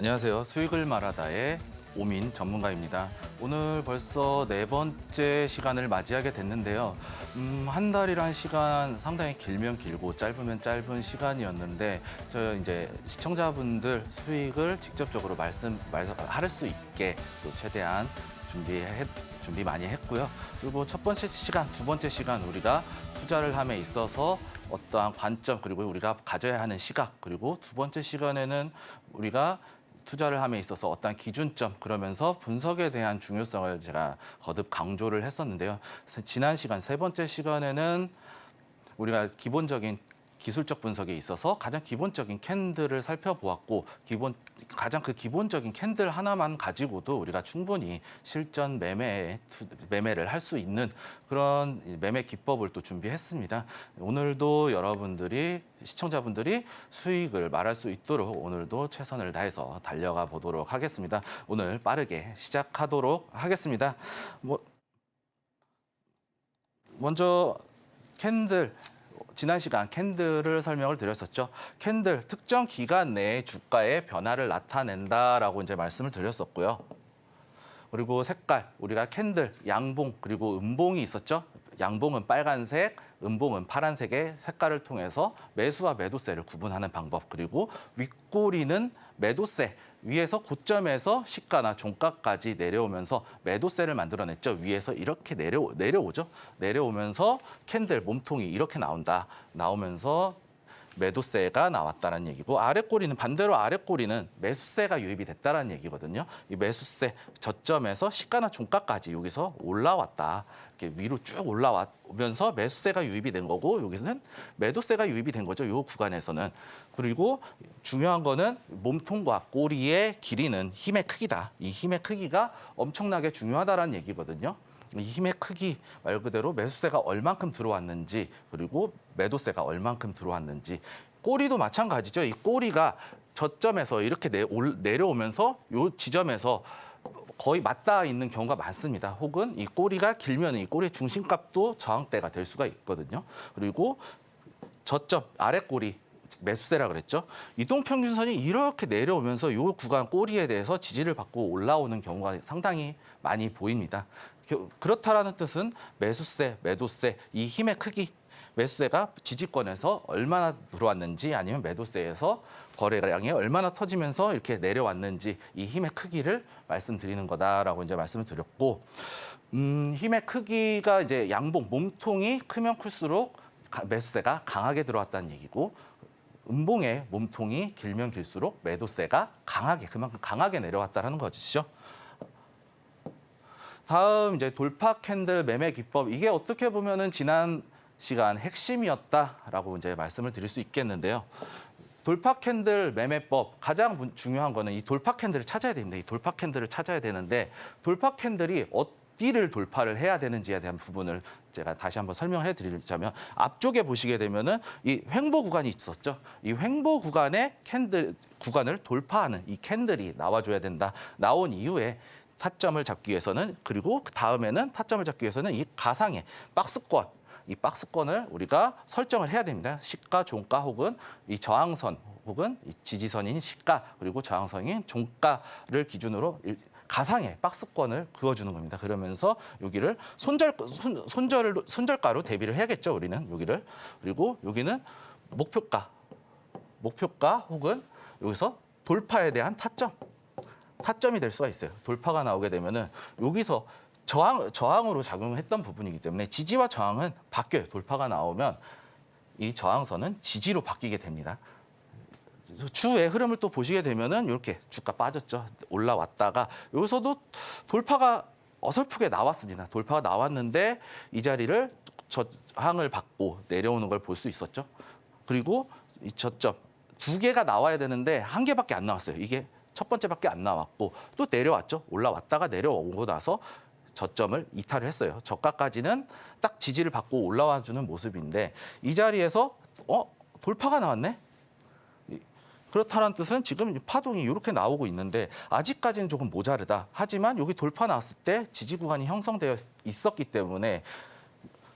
안녕하세요. 수익을 말하다의 오민 전문가입니다. 오늘 벌써 네 번째 시간을 맞이하게 됐는데요. 한 달이란 시간 상당히 길면 길고 짧으면 짧은 시간이었는데 저 이제 시청자분들 수익을 직접적으로 말할 수 있게 또 최대한 준비 많이 했고요. 그리고 첫 번째 시간, 두 번째 시간 우리가 투자를 함에 있어서 어떠한 관점 그리고 우리가 가져야 하는 시각 그리고 두 번째 시간에는 우리가 투자를 함에 있어서 어떤 기준점 그러면서 분석에 대한 중요성을 제가 거듭 강조를 했었는데요. 지난 시간 세 번째 시간에는 우리가 기본적인 기술적 분석에 있어서 가장 기본적인 캔들을 살펴보았고 가장 그 기본적인 캔들 하나만 가지고도 우리가 충분히 실전 매매를 할 수 있는 그런 매매 기법을 또 준비했습니다. 오늘도 시청자분들이 수익을 말할 수 있도록 오늘도 최선을 다해서 달려가 보도록 하겠습니다. 오늘 빠르게 시작하도록 하겠습니다. 먼저 지난 시간 캔들을 설명을 드렸었죠. 캔들, 특정 기간 내에 주가의 변화를 나타낸다라고 이제 말씀을 드렸었고요. 그리고 색깔, 우리가 캔들, 양봉, 그리고 음봉이 있었죠. 양봉은 빨간색, 음봉은 파란색의 색깔을 통해서 매수와 매도세를 구분하는 방법. 그리고 윗꼬리는 매도세, 위에서 고점에서 시가나 종가까지 내려오면서 매도세를 만들어냈죠. 위에서 이렇게 내려오죠. 내려오면서 캔들 몸통이 이렇게 나오면서 매도세가 나왔다는 얘기고 반대로 아랫꼬리는 매수세가 유입이 됐다는 얘기거든요. 이 매수세 저점에서 시가나 종가까지 여기서 올라왔다. 이렇게 위로 쭉 올라오면서 매수세가 유입이 된 거고 여기서는 매도세가 유입이 된 거죠. 이 구간에서는. 그리고 중요한 거는 몸통과 꼬리의 길이는 힘의 크기다. 이 힘의 크기가 엄청나게 중요하다는 얘기거든요. 이 힘의 크기 말 그대로 매수세가 얼만큼 들어왔는지 그리고 매도세가 얼만큼 들어왔는지 꼬리도 마찬가지죠. 이 꼬리가 저점에서 이렇게 내려오면서 이 지점에서 거의 맞닿아 있는 경우가 많습니다. 혹은 이 꼬리가 길면 이 꼬리의 중심값도 저항대가 될 수가 있거든요. 그리고 저점 아랫꼬리 매수세라 그랬죠. 이동평균선이 이렇게 내려오면서 이 구간 꼬리에 대해서 지지를 받고 올라오는 경우가 상당히 많이 보입니다. 그렇다라는 뜻은 매수세, 매도세, 이 힘의 크기, 매수세가 지지권에서 얼마나 들어왔는지 아니면 매도세에서 거래량이 얼마나 터지면서 이렇게 내려왔는지 이 힘의 크기를 말씀드리는 거다라고 이제 말씀을 드렸고, 힘의 크기가 이제 양봉, 몸통이 크면 클수록 매수세가 강하게 들어왔다는 얘기고, 음봉의 몸통이 길면 길수록 매도세가 그만큼 강하게 내려왔다는 것이죠. 다음 이제 돌파 캔들 매매 기법, 이게 어떻게 보면은 지난 시간 핵심이었다라고 이제 말씀을 드릴 수 있겠는데요. 돌파 캔들 매매법 가장 중요한 거는 이 돌파 캔들을 찾아야 됩니다. 이 돌파 캔들을 찾아야 되는데 돌파 캔들이 어디를 돌파를 해야 되는지에 대한 부분을 제가 다시 한번 설명을 해드리자면 앞쪽에 보시게 되면은 이 횡보 구간이 있었죠. 이 횡보 구간의 구간을 돌파하는 이 캔들이 나와줘야 된다. 나온 이후에 타점을 잡기 위해서는 그리고 그 다음에는 타점을 잡기 위해서는 이 가상의 박스권, 이 박스권을 우리가 설정을 해야 됩니다. 시가, 종가 혹은 이 저항선 혹은 이 지지선인 시가 그리고 저항선인 종가를 기준으로 가상의 박스권을 그어주는 겁니다. 그러면서 여기를 손절가로 대비를 해야겠죠. 우리는 여기를. 그리고 여기는 목표가 혹은 여기서 돌파에 대한 타점이 될 수가 있어요. 돌파가 나오게 되면은 여기서 저항으로 작용했던 부분이기 때문에 지지와 저항은 바뀌어요. 돌파가 나오면 이 저항선은 지지로 바뀌게 됩니다. 추후의 흐름을 또 보시게 되면은 이렇게 주가 빠졌죠. 올라왔다가 여기서도 돌파가 어설프게 나왔습니다. 돌파가 나왔는데 이 자리를 저항을 받고 내려오는 걸 볼 수 있었죠. 그리고 이 저점 두 개가 나와야 되는데 한 개밖에 안 나왔어요. 이게 첫 번째밖에 안 나왔고 또 내려왔죠. 올라왔다가 내려오고 나서 저점을 이탈을 했어요. 저가까지는 딱 지지를 받고 올라와주는 모습인데 이 자리에서 돌파가 나왔네. 그렇다는 뜻은 지금 파동이 이렇게 나오고 있는데 아직까지는 조금 모자르다. 하지만 여기 돌파 나왔을 때 지지 구간이 형성되어 있었기 때문에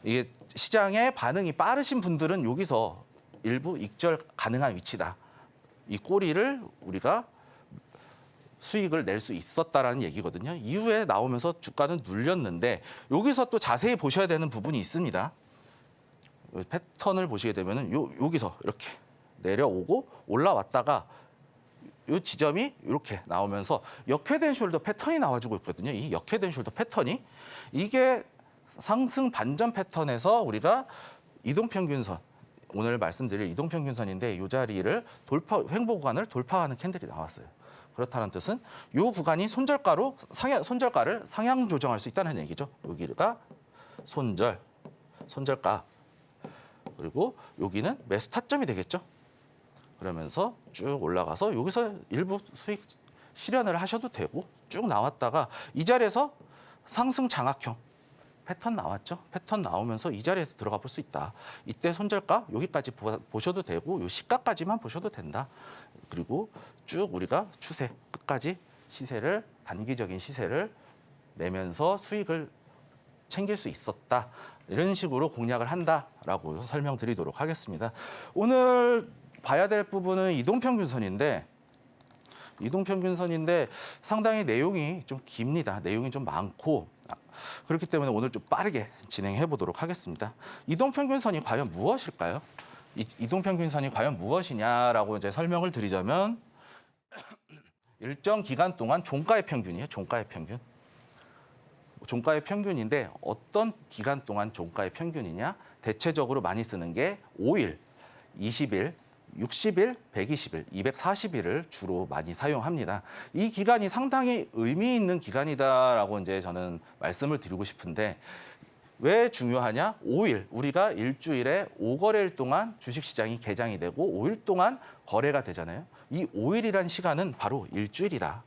이게 시장의 반응이 빠르신 분들은 여기서 일부 익절 가능한 위치다. 이 꼬리를 우리가 수익을 낼 수 있었다라는 얘기거든요. 이후에 나오면서 주가는 눌렸는데 여기서 또 자세히 보셔야 되는 부분이 있습니다. 패턴을 보시게 되면은 여기서 이렇게 내려오고 올라왔다가 이 지점이 이렇게 나오면서 역회된 숄더 패턴이 나와주고 있거든요. 이 역회된 숄더 패턴이 이게 상승 반전 패턴에서 우리가 이동평균선 오늘 말씀드릴 이동평균선인데 이 자리를 횡보 구간을 돌파하는 캔들이 나왔어요. 그렇다는 뜻은 이 구간이 손절가를 상향 조정할 수 있다는 얘기죠. 여기가 손절가 그리고 여기는 매수 타점이 되겠죠. 그러면서 쭉 올라가서 여기서 일부 수익 실현을 하셔도 되고 쭉 나왔다가 이 자리에서 상승 장악형 패턴 나왔죠. 패턴 나오면서 이 자리에서 들어가 볼 수 있다. 이때 손절가 여기까지 보셔도 되고 요 시가까지만 보셔도 된다. 그리고 쭉 우리가 추세 끝까지 시세를 단기적인 시세를 내면서 수익을 챙길 수 있었다. 이런 식으로 공략을 한다라고 설명드리도록 하겠습니다. 오늘 봐야 될 부분은 이동평균선인데 상당히 내용이 좀 깁니다. 내용이 좀 많고 그렇기 때문에 오늘 좀 빠르게 진행해 보도록 하겠습니다. 이동평균선이 과연 무엇일까요? 이동평균선이 과연 무엇이냐라고 이제 설명을 드리자면 일정 기간 동안 종가의 평균이에요. 종가의 평균. 종가의 평균인데 어떤 기간 동안 종가의 평균이냐? 대체적으로 많이 쓰는 게 5일, 20일, 60일, 120일, 240일을 주로 많이 사용합니다. 이 기간이 상당히 의미 있는 기간이다라고 이제 저는 말씀을 드리고 싶은데 왜 중요하냐? 5일, 우리가 일주일에 5거래일 동안 주식시장이 개장이 되고 5일 동안 거래가 되잖아요. 이 5일이란 시간은 바로 일주일이다.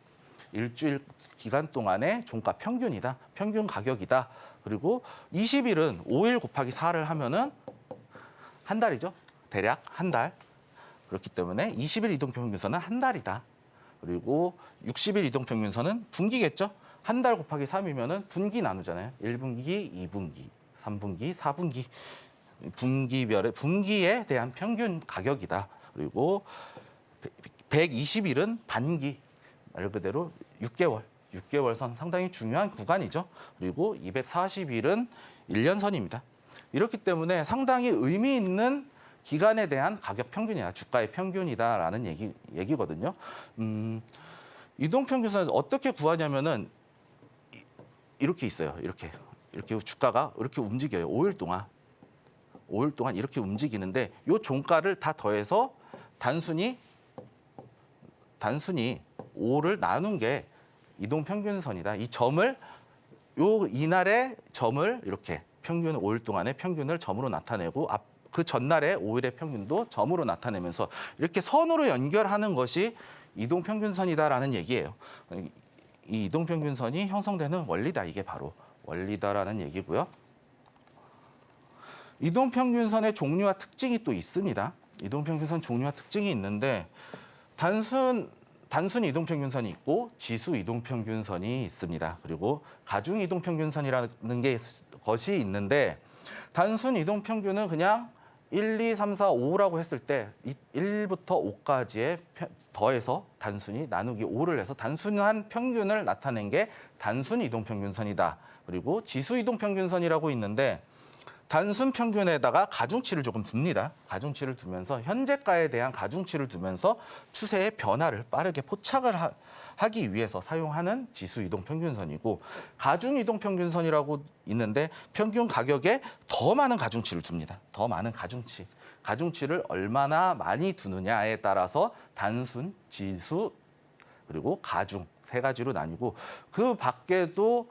일주일 기간 동안의 종가 평균이다. 평균 가격이다. 그리고 20일은 5일 곱하기 4를 하면은 한 달이죠. 대략 한 달. 그렇기 때문에 20일 이동평균선은 한 달이다. 그리고 60일 이동평균선은 분기겠죠. 한 달 곱하기 3이면은 분기 나누잖아요. 1분기, 2분기, 3분기, 4분기. 분기에 대한 평균 가격이다. 그리고 120일은 반기. 말 그대로 6개월 선 상당히 중요한 구간이죠. 그리고 240일은 1년선입니다. 이렇기 때문에 상당히 의미 있는 기간에 대한 가격 평균이다, 주가의 평균이다라는 얘기거든요. 이동평균선을 어떻게 구하냐면은 이렇게 있어요. 이렇게 주가가 이렇게 움직여요. 5일 동안 이렇게 움직이는데 이 종가를 다 더해서 단순히 5를 나눈 게 이동평균선이다. 이 점을 이날의 점을 이렇게 평균 5일 동안의 평균을 점으로 나타내고 그 전날의 5일의 평균도 점으로 나타내면서 이렇게 선으로 연결하는 것이 이동평균선이다라는 얘기예요. 이 이동평균선이 형성되는 원리다. 이게 바로 원리다라는 얘기고요. 이동평균선의 종류와 특징이 또 있습니다. 이동평균선 종류와 특징이 있는데 단순 이동평균선이 있고 지수 이동평균선이 있습니다. 그리고 가중 이동평균선이라는 것이 있는데 단순 이동평균은 그냥 1, 2, 3, 4, 5라고 했을 때 1부터 5까지의 더해서 단순히 나누기 5를 해서 단순한 평균을 나타낸 게 단순 이동평균선이다. 그리고 지수 이동평균선이라고 있는데 단순 평균에다가 가중치를 조금 둡니다. 가중치를 두면서 현재가에 대한 가중치를 두면서 추세의 변화를 빠르게 포착을 하기 위해서 사용하는 지수 이동 평균선이고 가중 이동 평균선이라고 있는데 평균 가격에 더 많은 가중치를 둡니다. 더 많은 가중치. 가중치를 얼마나 많이 두느냐에 따라서 단순, 지수, 그리고 가중 세 가지로 나뉘고 그 밖에도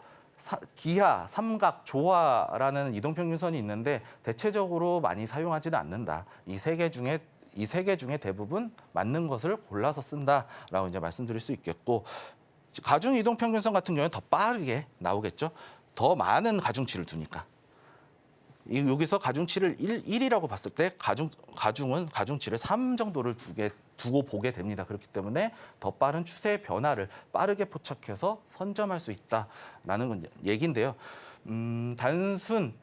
기하, 삼각, 조화라는 이동평균선이 있는데 대체적으로 많이 사용하지는 않는다. 이 세 개 중에 대부분 맞는 것을 골라서 쓴다라고 이제 말씀드릴 수 있겠고 가중 이동평균선 같은 경우는 더 빠르게 나오겠죠. 더 많은 가중치를 두니까. 여기서 가중치를 1이라고 봤을 때 가중은 가중치를 3 정도를 두고 보게 됩니다. 그렇기 때문에 더 빠른 추세의 변화를 빠르게 포착해서 선점할 수 있다라는 얘기인데요. 단순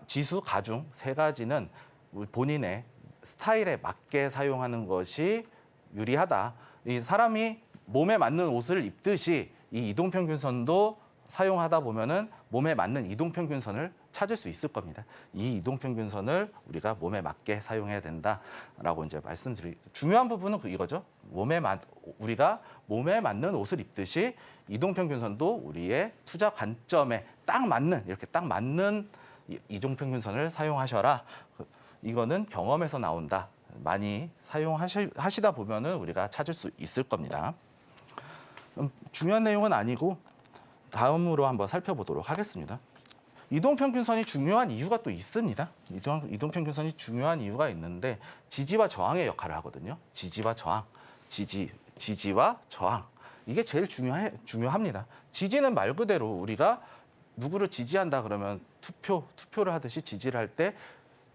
지수 가중 세 가지는 본인의 스타일에 맞게 사용하는 것이 유리하다. 이 사람이 몸에 맞는 옷을 입듯이 이 이동평균선도 사용하다 보면은 몸에 맞는 이동평균선을 찾을 수 있을 겁니다. 이 이동평균선을 우리가 몸에 맞게 사용해야 된다라고 이제 중요한 부분은 이거죠. 우리가 몸에 맞는 옷을 입듯이 이동평균선도 우리의 투자 관점에 딱 맞는 이렇게 딱 맞는 이동평균선을 사용하셔라. 이거는 경험에서 나온다. 많이 사용하시다 보면은 우리가 찾을 수 있을 겁니다. 중요한 내용은 아니고 다음으로 한번 살펴보도록 하겠습니다. 이동평균선이 중요한 이유가 또 있습니다. 이동평균선이 중요한 이유가 있는데 지지와 저항의 역할을 하거든요. 지지와 저항, 지지와 저항. 이게 제일 중요합니다. 지지는 말 그대로 우리가 누구를 지지한다 그러면 투표를 하듯이 지지를 할 때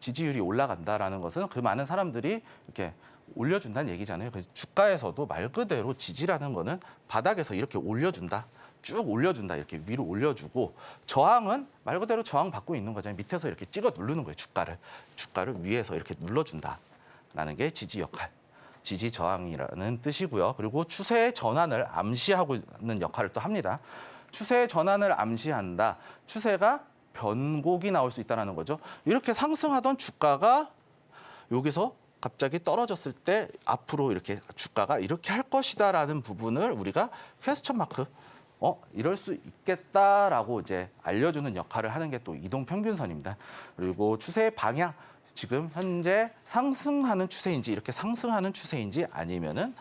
지지율이 올라간다라는 것은 그 많은 사람들이 이렇게 올려준다는 얘기잖아요. 그래서 주가에서도 말 그대로 지지라는 거는 바닥에서 이렇게 올려준다. 쭉 올려준다. 이렇게 위로 올려주고 저항은 말 그대로 저항받고 있는 거잖아요. 밑에서 이렇게 찍어 누르는 거예요. 주가를 위에서 이렇게 눌러준다라는 게 지지 역할. 지지 저항이라는 뜻이고요. 그리고 추세의 전환을 암시하고 있는 역할을 또 합니다. 추세의 전환을 암시한다. 추세가 변곡이 나올 수 있다는 거죠. 이렇게 상승하던 주가가 여기서 갑자기 떨어졌을 때 앞으로 이렇게 주가가 이렇게 할 것이다라는 부분을 우리가 퀘스천 마크 이럴 수 있겠다라고 이제 알려주는 역할을 하는 게 또 이동평균선입니다. 그리고 추세의 방향, 지금 현재 상승하는 추세인지 이렇게 상승하는 추세인지 아니면은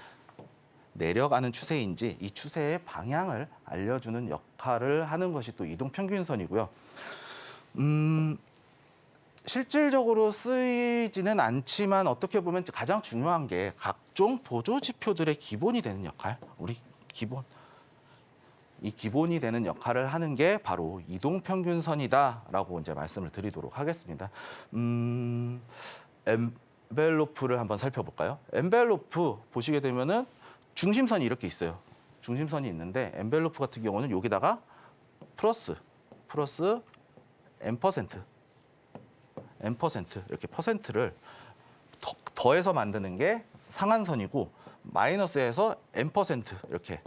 내려가는 추세인지 이 추세의 방향을 알려주는 역할을 하는 것이 또 이동평균선이고요. 실질적으로 쓰이지는 않지만 어떻게 보면 가장 중요한 게 각종 보조 지표들의 기본이 되는 역할, 이 기본이 되는 역할을 하는 게 바로 이동평균선이다라고 이제 말씀을 드리도록 하겠습니다. 엔벨로프를 한번 살펴볼까요? 엔벨로프 보시게 되면은 중심선이 이렇게 있어요. 중심선이 있는데 엔벨로프 같은 경우는 여기다가 플러스 N% 이렇게 퍼센트를 더해서 만드는 게 상한선이고 마이너스에서 N% 이렇게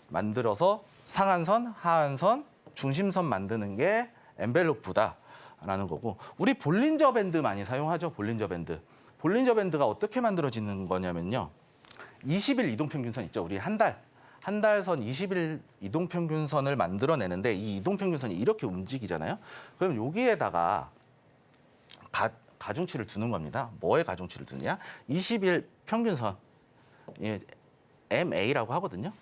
만들어서 상한선, 하한선, 중심선 만드는 게 엔벨로프다라는 거고 우리 볼린저 밴드 많이 사용하죠. 볼린저 밴드가 어떻게 만들어지는 거냐면요. 20일 이동평균선 있죠. 우리 한 달 선 20일 이동평균선을 만들어내는데 이 이동평균선이 이렇게 움직이잖아요. 그럼 여기에다가 가중치를 두는 겁니다. 뭐에 가중치를 두느냐? 20일 평균선, MA라고 하거든요.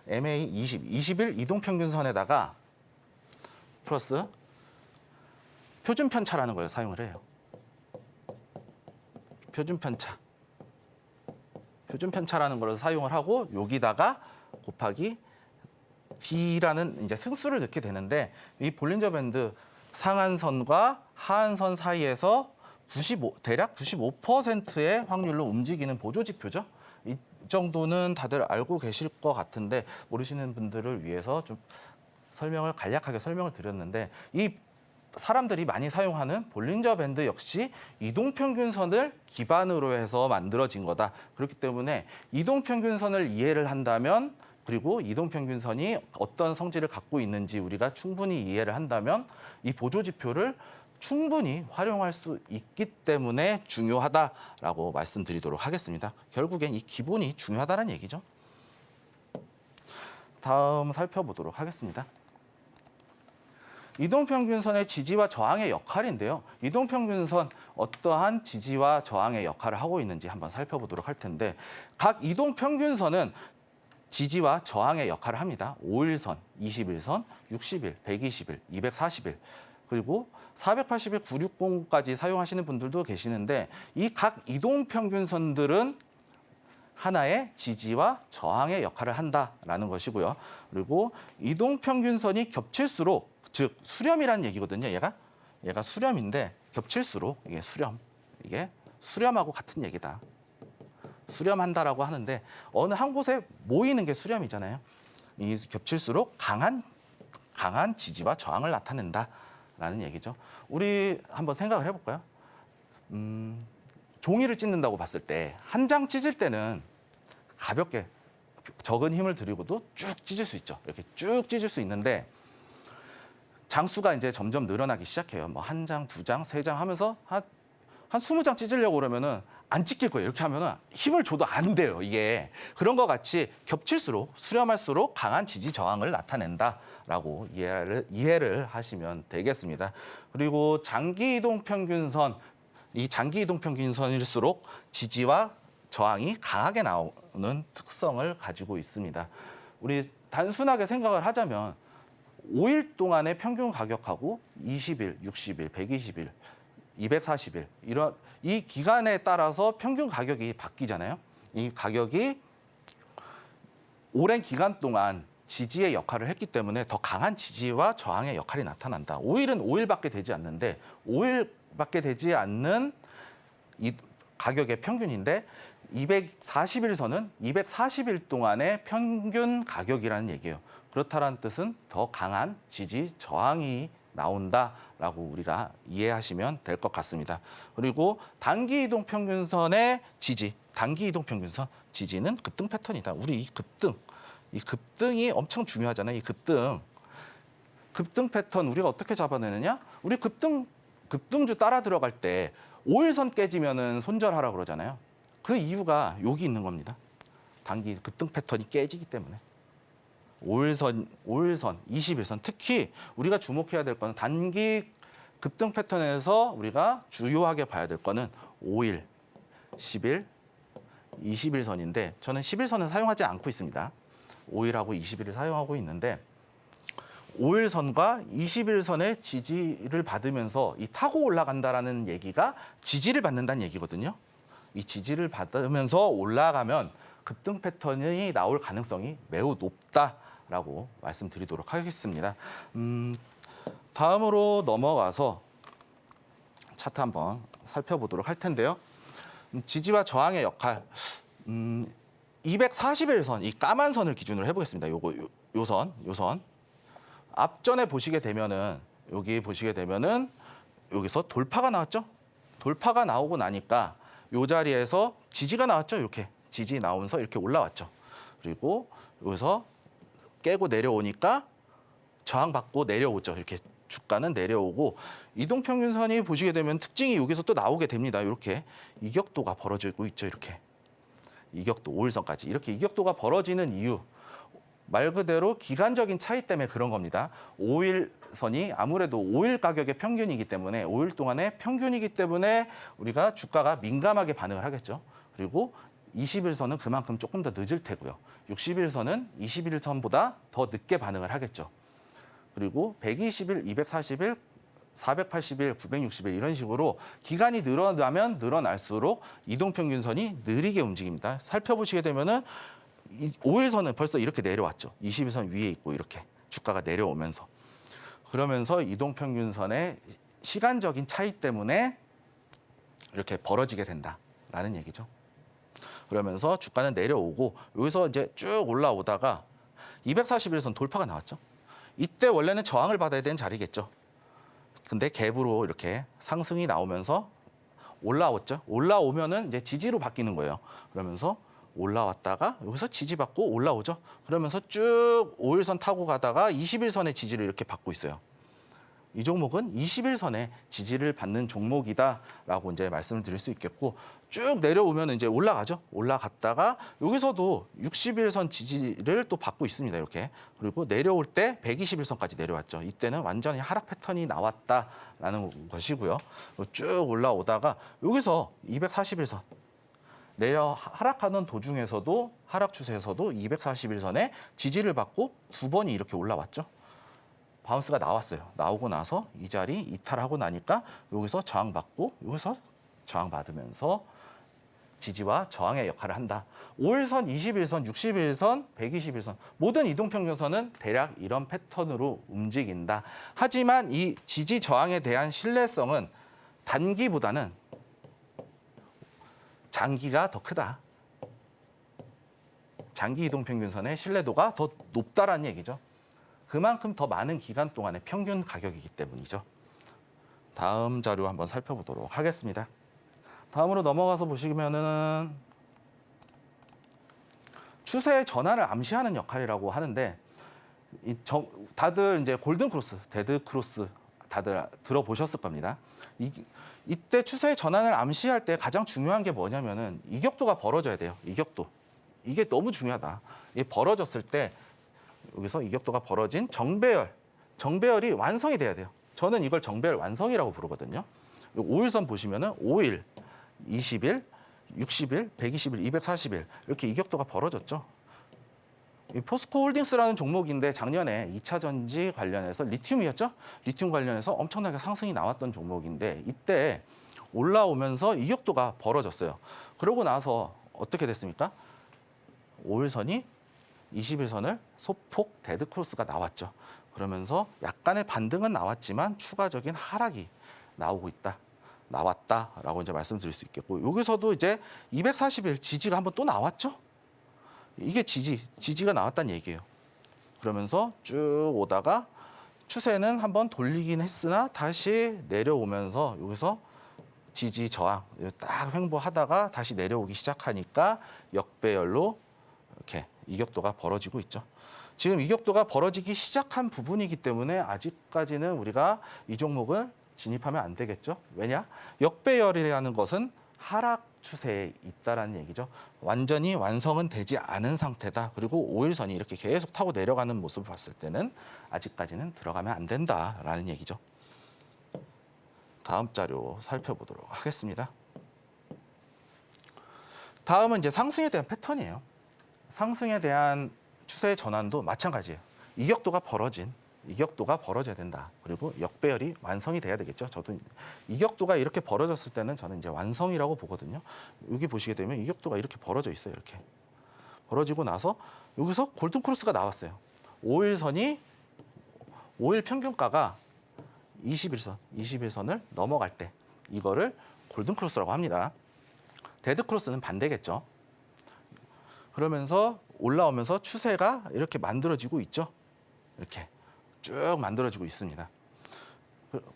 MA 20일 이동평균선에다가 플러스 표준편차라는 걸 사용을 해요. 표준편차라는 걸 사용을 하고 여기다가 곱하기 D라는 이제 승수를 넣게 되는데 이 볼린저 밴드 상한선과 하한선 사이에서 대략 95%의 확률로 움직이는 보조 지표죠. 이 정도는 다들 알고 계실 것 같은데 모르시는 분들을 위해서 좀 간략하게 설명을 드렸는데 이 사람들이 많이 사용하는 볼린저 밴드 역시 이동평균선을 기반으로 해서 만들어진 거다. 그렇기 때문에 이동평균선을 이해를 한다면 그리고 이동평균선이 어떤 성질을 갖고 있는지 우리가 충분히 이해를 한다면 이 보조지표를 충분히 활용할 수 있기 때문에 중요하다라고 말씀드리도록 하겠습니다. 결국엔 이 기본이 중요하다는 얘기죠. 다음 살펴보도록 하겠습니다. 이동평균선의 지지와 저항의 역할인데요. 이동평균선 어떠한 지지와 저항의 역할을 하고 있는지 한번 살펴보도록 할 텐데 각 이동평균선은 지지와 저항의 역할을 합니다. 5일선, 20일선, 60일, 120일, 240일, 그리고 480일, 960까지 사용하시는 분들도 계시는데 이 각 이동평균선들은 하나의 지지와 저항의 역할을 한다라는 것이고요. 그리고 이동평균선이 겹칠수록, 즉 수렴이라는 얘기거든요. 얘가 수렴인데 겹칠수록 이게 수렴하고 같은 얘기다. 수렴한다라고 하는데 어느 한 곳에 모이는 게 수렴이잖아요. 이 겹칠수록 강한 지지와 저항을 나타낸다라는 얘기죠. 우리 한번 생각을 해볼까요? 종이를 찢는다고 봤을 때 한 장 찢을 때는 가볍게 적은 힘을 들이고도 쭉 찢을 수 있죠. 이렇게 쭉 찢을 수 있는데 장수가 이제 점점 늘어나기 시작해요. 뭐 한 장, 두 장, 세 장 하면서 한 20장 찢으려고 그러면은 안 찢길 거예요. 이렇게 하면은 힘을 줘도 안 돼요. 이게 그런 것 같이 겹칠수록 수렴할수록 강한 지지 저항을 나타낸다라고 이해를 하시면 되겠습니다. 그리고 장기 이동 평균선, 이 장기 이동 평균선일수록 지지와 저항이 강하게 나오는 특성을 가지고 있습니다. 우리 단순하게 생각을 하자면 5일 동안의 평균 가격하고 20일, 60일, 120일, 240일 이런 이 기간에 따라서 평균 가격이 바뀌잖아요. 이 가격이 오랜 기간 동안 지지의 역할을 했기 때문에 더 강한 지지와 저항의 역할이 나타난다. 5일은 5일밖에 되지 않는데 5일밖에 되지 않는 이 가격의 평균인데 240일선은 240일 동안의 평균 가격이라는 얘기예요. 그렇다는 뜻은 더 강한 지지 저항이 나온다라고 우리가 이해하시면 될 것 같습니다. 그리고 단기 이동 평균선의 지지, 단기 이동 평균선 지지는 급등 패턴이다. 우리 이 급등이 엄청 중요하잖아요. 이 급등 패턴 우리가 어떻게 잡아내느냐? 우리 급등주 따라 들어갈 때 5일선 깨지면은 손절하라 그러잖아요. 그 이유가 여기 있는 겁니다. 단기 급등 패턴이 깨지기 때문에. 5일선, 20일선 특히 우리가 주목해야 될 거는 단기 급등 패턴에서 우리가 주요하게 봐야 될 거는 5일, 10일, 20일선인데 저는 10일선은 사용하지 않고 있습니다. 5일하고 20일을 사용하고 있는데 5일선과 21선의 지지를 받으면서 이 타고 올라간다라는 얘기가 지지를 받는다는 얘기거든요. 이 지지를 받으면서 올라가면 급등 패턴이 나올 가능성이 매우 높다라고 말씀드리도록 하겠습니다. 다음으로 넘어가서 차트 한번 살펴보도록 할 텐데요. 지지와 저항의 역할. 241선, 이 까만 선을 기준으로 해보겠습니다. 요 선. 앞전에 보시게 되면은 여기 보시게 되면은 여기서 돌파가 나왔죠. 돌파가 나오고 나니까 요 자리에서 지지가 나왔죠. 이렇게 지지 나오면서 이렇게 올라왔죠. 그리고 여기서 깨고 내려오니까 저항받고 내려오죠. 이렇게 주가는 내려오고 이동평균선이 보시게 되면 특징이 여기서 또 나오게 됩니다. 이렇게 이격도가 벌어지고 있죠. 이렇게 이격도 5일선까지 이렇게 이격도가 벌어지는 이유 말 그대로 기간적인 차이 때문에 그런 겁니다. 5일선이 아무래도 5일 가격의 평균이기 때문에 5일 동안의 평균이기 때문에 우리가 주가가 민감하게 반응을 하겠죠. 그리고 20일선은 그만큼 조금 더 늦을 테고요. 60일선은 21일선보다 더 늦게 반응을 하겠죠. 그리고 120일, 240일, 480일, 960일 이런 식으로 기간이 늘어나면 늘어날수록 이동평균선이 느리게 움직입니다. 살펴보시게 되면은 5일선은 벌써 이렇게 내려왔죠. 20일선 위에 있고 이렇게 주가가 내려오면서 그러면서 이동평균선의 시간적인 차이 때문에 이렇게 벌어지게 된다라는 얘기죠. 그러면서 주가는 내려오고 여기서 이제 쭉 올라오다가 241선 돌파가 나왔죠. 이때 원래는 저항을 받아야 되는 자리겠죠. 근데 갭으로 이렇게 상승이 나오면서 올라왔죠. 올라오면은 이제 지지로 바뀌는 거예요. 그러면서 올라왔다가 여기서 지지받고 올라오죠. 그러면서 쭉 5일선 타고 가다가 21선의 지지를 이렇게 받고 있어요. 이 종목은 21선의 지지를 받는 종목이다라고 이제 말씀을 드릴 수 있겠고 쭉 내려오면 이제 올라가죠. 올라갔다가 여기서도 60일선 지지를 또 받고 있습니다. 이렇게. 그리고 내려올 때 120일선까지 내려왔죠. 이때는 완전히 하락 패턴이 나왔다라는 것이고요. 쭉 올라오다가 여기서 241선 하락하는 도중에서도 하락 추세에서도 241선의 지지를 받고 9번이 이렇게 올라왔죠. 바운스가 나왔어요. 나오고 나서 이 자리 이탈하고 나니까 여기서 저항받고 여기서 저항받으면서 지지와 저항의 역할을 한다. 5일선, 21선, 61선, 121선 모든 이동평균선은 대략 이런 패턴으로 움직인다. 하지만 이 지지 저항에 대한 신뢰성은 단기보다는 장기가 더 크다. 장기 이동평균선의 신뢰도가 더 높다라는 얘기죠. 그만큼 더 많은 기간 동안의 평균 가격이기 때문이죠. 다음 자료 한번 살펴보도록 하겠습니다. 다음으로 넘어가서 보시면은 추세의 전환을 암시하는 역할이라고 하는데 다들 이제 골든 크로스, 데드 크로스 다들 들어보셨을 겁니다. 이때 추세의 전환을 암시할 때 가장 중요한 게 뭐냐면은 이격도가 벌어져야 돼요. 이격도. 이게 너무 중요하다. 이 벌어졌을 때 여기서 이격도가 벌어진 정배열이 완성이 돼야 돼요. 저는 이걸 정배열 완성이라고 부르거든요. 5일선 보시면은 5일, 20일, 60일, 120일, 240일 이렇게 이격도가 벌어졌죠. 이 포스코 홀딩스라는 종목인데 작년에 2차 전지 관련해서 리튬이었죠? 리튬 관련해서 엄청나게 상승이 나왔던 종목인데 이때 올라오면서 이격도가 벌어졌어요. 그러고 나서 어떻게 됐습니까? 5일선이 20일선을 소폭 데드크로스가 나왔죠. 그러면서 약간의 반등은 나왔지만 추가적인 하락이 나왔다라고 이제 말씀드릴 수 있겠고 여기서도 이제 240일 지지가 한번 또 나왔죠. 이게 지지가 나왔다는 얘기예요. 그러면서 쭉 오다가 추세는 한번 돌리긴 했으나 다시 내려오면서 여기서 지지 저항 딱 횡보하다가 다시 내려오기 시작하니까 역배열로 이렇게 이격도가 벌어지고 있죠. 지금 이격도가 벌어지기 시작한 부분이기 때문에 아직까지는 우리가 이 종목을 진입하면 안 되겠죠. 왜냐? 역배열이라는 것은 하락 추세에 있다라는 얘기죠. 완전히 완성은 되지 않은 상태다. 그리고 5일선이 이렇게 계속 타고 내려가는 모습을 봤을 때는 아직까지는 들어가면 안 된다라는 얘기죠. 다음 자료 살펴보도록 하겠습니다. 다음은 이제 상승에 대한 패턴이에요. 상승에 대한 추세 전환도 마찬가지예요. 이격도가 벌어져야 된다. 그리고 역배열이 완성이 돼야 되겠죠. 저도 이격도가 이렇게 벌어졌을 때는 저는 이제 완성이라고 보거든요. 여기 보시게 되면 이격도가 이렇게 벌어져 있어요. 이렇게 벌어지고 나서 여기서 골든 크로스가 나왔어요. 5일 평균가가 21선을 넘어갈 때 이거를 골든 크로스라고 합니다. 데드 크로스는 반대겠죠. 그러면서 올라오면서 추세가 이렇게 만들어지고 있죠. 이렇게 쭉 만들어지고 있습니다.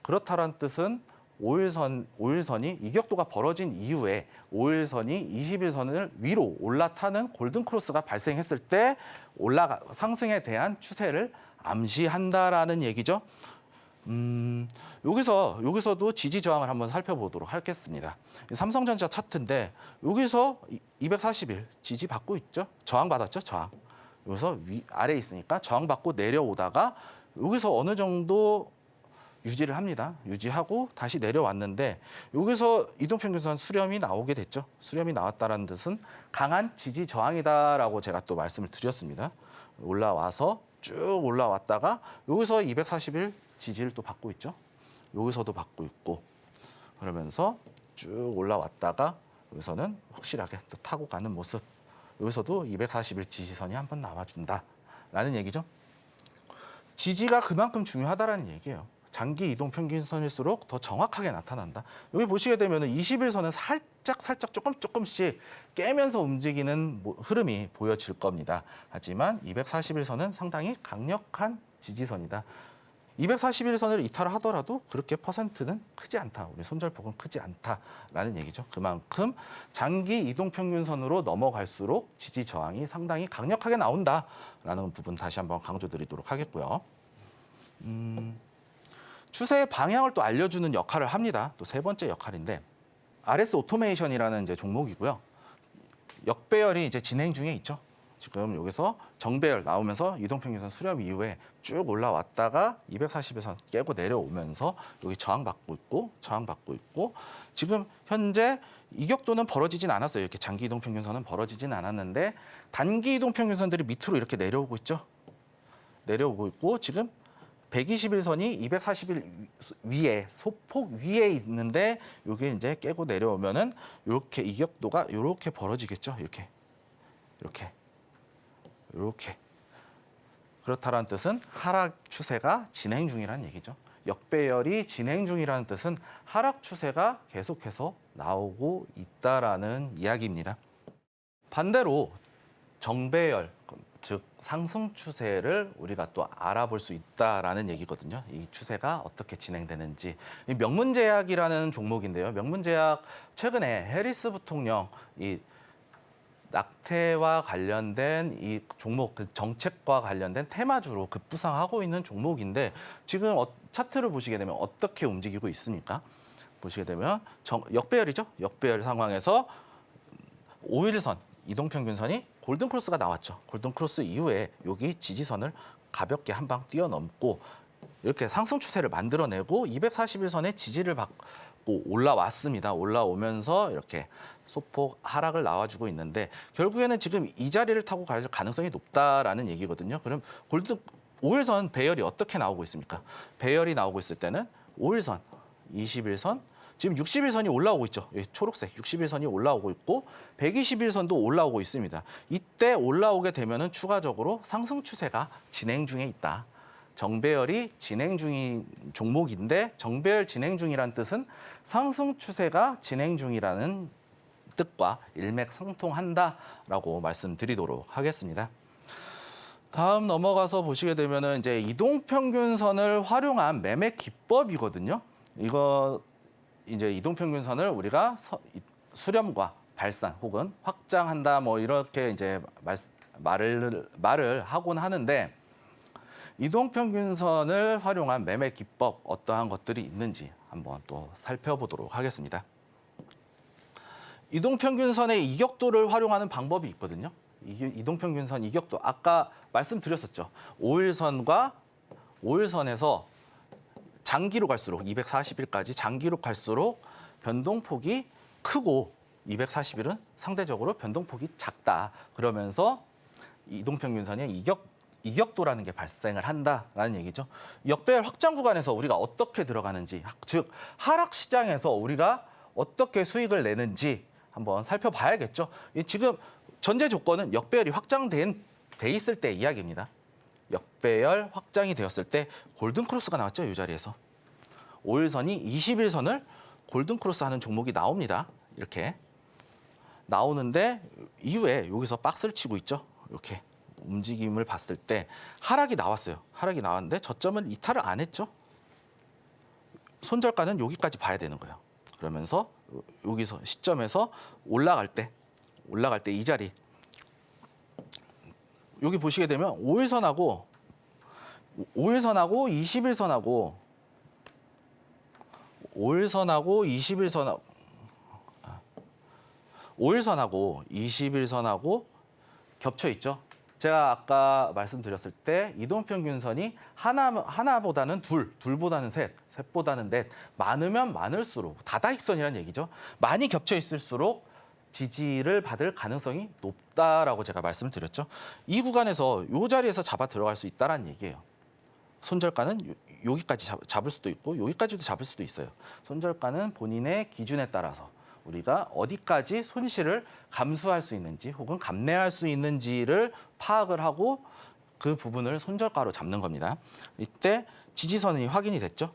그렇다는 뜻은 5일선이 이격도가 벌어진 이후에 5일선이 21선을 위로 올라타는 골든 크로스가 발생했을 때 상승에 대한 추세를 암시한다라는 얘기죠. 여기서도 지지 저항을 한번 살펴보도록 하겠습니다. 삼성전자 차트인데 여기서 240일 지지 받고 있죠. 저항 받았죠. 저항. 여기서 아래에 있으니까 저항 받고 내려오다가 여기서 어느 정도 유지를 합니다. 유지하고 다시 내려왔는데 여기서 이동평균선 수렴이 나오게 됐죠. 수렴이 나왔다는 뜻은 강한 지지 저항이다라고 제가 또 말씀을 드렸습니다. 올라와서 쭉 올라왔다가 여기서 240일 지지를 또 받고 있죠. 여기서도 받고 있고 그러면서 쭉 올라왔다가 여기서는 확실하게 또 타고 가는 모습. 여기서도 240일 지지선이 한번 나와준다라는 얘기죠. 지지가 그만큼 중요하다라는 얘기예요. 장기 이동 평균선일수록 더 정확하게 나타난다. 여기 보시게 되면 21선은 살짝 조금씩 깨면서 움직이는 흐름이 보여질 겁니다. 하지만 241선은 상당히 강력한 지지선이다. 241선을 이탈하더라도 그렇게 퍼센트는 크지 않다. 우리 손절폭은 크지 않다라는 얘기죠. 그만큼 장기 이동평균선으로 넘어갈수록 지지 저항이 상당히 강력하게 나온다라는 부분 다시 한번 강조드리도록 하겠고요. 추세의 방향을 또 알려주는 역할을 합니다. 또 세 번째 역할인데 RS 오토메이션이라는 이제 종목이고요. 역배열이 이제 진행 중에 있죠. 지금 여기서 정배열 나오면서 이동평균선 수렴 이후에 쭉 올라왔다가 240에선 깨고 내려오면서 여기 저항받고 있고 지금 현재 이격도는 벌어지진 않았어요. 이렇게 장기 이동평균선은 벌어지진 않았는데 단기 이동평균선들이 밑으로 이렇게 내려오고 있죠. 내려오고 있고 지금 121선이 240일 위에 소폭 위에 있는데 여기 이제 깨고 내려오면은 이렇게 이격도가 이렇게 벌어지겠죠. 이렇게 그렇다라는 뜻은 하락 추세가 진행 중이라는 얘기죠. 역배열이 진행 중이라는 뜻은 하락 추세가 계속해서 나오고 있다라는 이야기입니다. 반대로 정배열 즉 상승 추세를 우리가 또 알아볼 수 있다라는 얘기거든요. 이 추세가 어떻게 진행되는지. 이 명문제약이라는 종목인데요. 명문제약 최근에 해리스 부통령 이 낙태와 관련된 이 종목, 그 정책과 관련된 테마주로 급부상하고 있는 종목인데 지금 차트를 보시게 되면 어떻게 움직이고 있습니까? 보시게 되면 역배열이죠. 역배열 상황에서 5일선 이동평균선이 골든크로스가 나왔죠. 골든크로스 이후에 여기 지지선을 가볍게 한 방 뛰어넘고 이렇게 상승 추세를 만들어내고 241선의 지지를 받고 올라왔습니다. 올라오면서 이렇게 소폭 하락을 나와주고 있는데 결국에는 지금 이 자리를 타고 갈 가능성이 높다라는 얘기거든요. 그럼 5일선 배열이 어떻게 나오고 있습니까? 배열이 나오고 있을 때는 5일선, 21선, 지금 60일선이 올라오고 있죠. 초록색 60일선이 올라오고 있고 120일선도 올라오고 있습니다. 이때 올라오게 되면은 추가적으로 상승 추세가 진행 중에 있다. 정배열이 진행 중인 종목인데 정배열 진행 중이란 뜻은 상승 추세가 진행 중이라는 뜻과 일맥상통한다라고 말씀드리도록 하겠습니다. 다음 넘어가서 보시게 되면은 이제 이동평균선을 활용한 매매 기법이거든요. 이거 이제 이동평균선을 우리가 수렴과 발산 혹은 확장한다 뭐 이렇게 이제 말을 하곤 하는데 이동평균선을 활용한 매매 기법 어떠한 것들이 있는지 한번 또 살펴보도록 하겠습니다. 이동평균선의 이격도를 활용하는 방법이 있거든요. 이동평균선 이격도 아까 말씀드렸었죠. 5일선에서 장기로 갈수록 240일까지 장기로 갈수록 변동폭이 크고 240일은 상대적으로 변동폭이 작다. 그러면서 이동평균선의 이격도라는 게 발생을 한다라는 얘기죠. 역배열 확장 구간에서 우리가 어떻게 들어가는지, 즉 하락 시장에서 우리가 어떻게 수익을 내는지 한번 살펴봐야겠죠. 지금 전제 조건은 역배열이 확장돼 있을 때 이야기입니다. 역배열 확장이 되었을 때 골든크로스가 나왔죠. 이 자리에서. 5일선이 21선을 골든크로스 하는 종목이 나옵니다. 이렇게 나오는데 이후에 여기서 박스를 치고 있죠. 이렇게 움직임을 봤을 때 하락이 나왔어요. 하락이 나왔는데 저점은 이탈을 안 했죠. 손절가는 여기까지 봐야 되는 거예요. 그러면서 여기서 시점에서 올라갈 때 이 자리 여기 보시게 되면 5일선하고 21선하고 5일선하고 21선하고 겹쳐 있죠. 제가 아까 말씀드렸을 때 이동평균선이 하나보다는 둘보다는 셋보다는 넷, 많으면 많을수록 다다익선이라는 얘기죠. 많이 겹쳐 있을수록 지지를 받을 가능성이 높다라고 제가 말씀을 드렸죠. 이 구간에서 이 자리에서 잡아 들어갈 수 있다는 얘기예요. 손절가는 여기까지 잡을 수도 있고 여기까지도 잡을 수도 있어요. 손절가는 본인의 기준에 따라서 우리가 어디까지 손실을 감수할 수 있는지 혹은 감내할 수 있는지를 파악을 하고 그 부분을 손절가로 잡는 겁니다. 이때 지지선이 확인이 됐죠.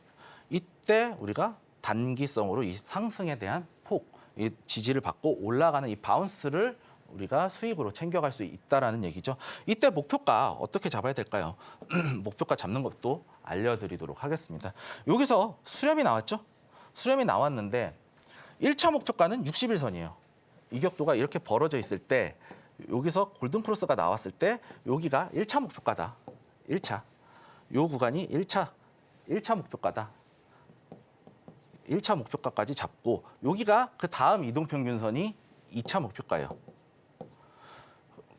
이때 우리가 단기성으로 이 상승에 대한 이 지지를 받고 올라가는 이 바운스를 우리가 수익으로 챙겨갈 수 있다라는 얘기죠. 이때 목표가 어떻게 잡아야 될까요? 목표가 잡는 것도 알려드리도록 하겠습니다. 여기서 수렴이 나왔죠? 수렴이 나왔는데 1차 목표가는 60일선이에요. 이격도가 이렇게 벌어져 있을 때 여기서 골든크로스가 나왔을 때 여기가 1차 목표가다. 1차. 요 구간이 1차 목표가다. 1차 목표가까지 잡고 여기가 그 다음 이동평균선이 2차 목표가예요.